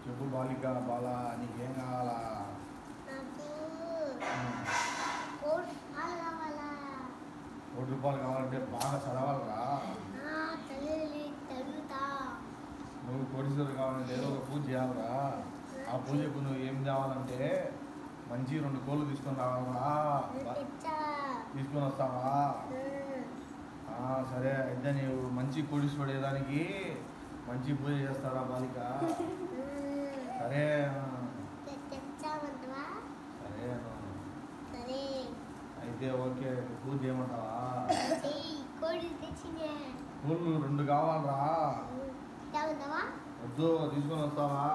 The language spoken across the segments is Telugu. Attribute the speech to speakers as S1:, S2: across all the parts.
S1: చెప్పు బాలిక బాలా నీకేం కావాలా? ₹1 కావాలంటే బాగా చదవాలరా. నువ్వు కోటీశ్వరుడు కావాలంటే ఏదో ఒక పూజ చేయాలరా. ఆ పూజకు నువ్వు ఏం కావాలంటే మంచి 2 కోళ్ళు తీసుకొని రావాలరా. తీసుకొని వస్తావా? సరే అయితే నీవు మంచి కోటీశ్వరుడు అయ్యేదానికి మంచి పూజ చేస్తారా బాలిక? సరే సరే అయితే ఓకే. పూజ చేయమంటావా? కోళ్ళు 2 కావాలరా. వద్దు, తీసుకొని వస్తావా?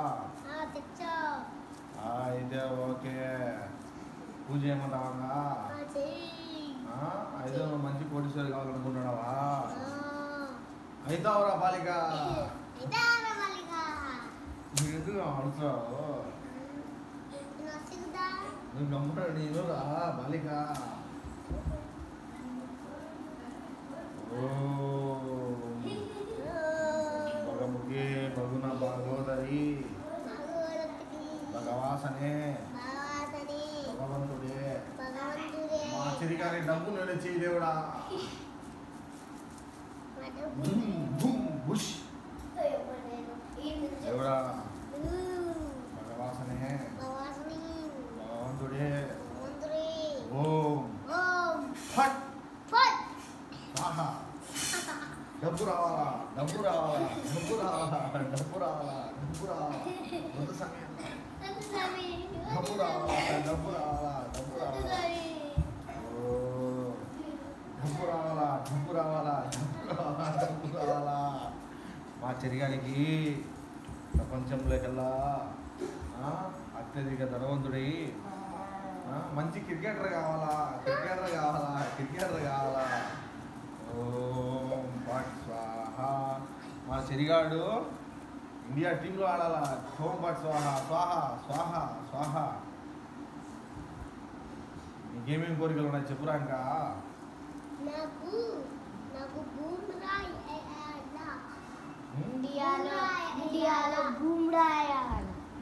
S1: అయితే ఓకే. పూజ చేయమంటావా? అయితే నువ్వు మంచి కోటీశ్వరుడు కావాలనుకుంటున్నావా? అవుతావురా బాలిక. నువ్వు ఎందుకు అడుగుతావు? నువ్వు గమ్మున నేను రా బాలిక. భగముఖే భగున భాగవతరి భగవాసనే భగవంతుడే మా చిరికాని డబ్బు నేను చేయదేవుడా. దేవుడా భగవాసనే భగవంతుడే. ఓం ఫట్ స్వాహా. డబ్బు రావాలా, డబ్బు రావాలా, డబ్బు రావాలా, డబ్బు రావాలా, డబ్బు రావాలా. ముందు సమయం డబ్బు రావాలా, డబ్బు రావాలా, డబ్బు రావాలా. డబ్బు రావాలా, డబ్బు రావాలా, డబ్బు రావాలా, డబ్బు రావాలా. మా చెరిగానికి ప్రపంచంలోకెల్లా అత్యధిక ధనవంతుడై మంచి క్రికెటర్ కావాలా, క్రికెటర్ కావాలా, క్రికెటర్ కావాలా. ఓం భట్ స్వాహ. మా చెరిగాడు ఇండియా టీంలో ఆడాలా. ఓం భట్ స్వాహ స్వాహ స్వాహ స్వాహ. నీకేమేమి కోరికలు ఉన్నాయి చెప్పురా. ఇంకా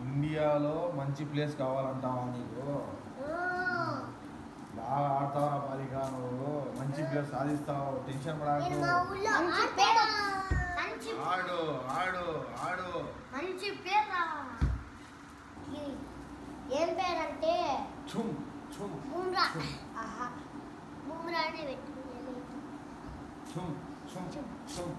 S1: ఇండియాలో మంచి ప్లేస్ కావాలంటావా? నీకు బాగా ఆడతావరా బాలిక. నువ్వు మంచి ప్లేస్ సాధిస్తావు, టెన్షన్ పడాకు. ఆడు ఆడు ఆడు.
S2: మంచి పేరు. ఏం పేరంటే
S1: చుమ్ చుమ్
S2: బూమ్రా. బూమ్రానే పెట్టుకున్నాను.
S1: చుమ్ చుమ్ చుమ్.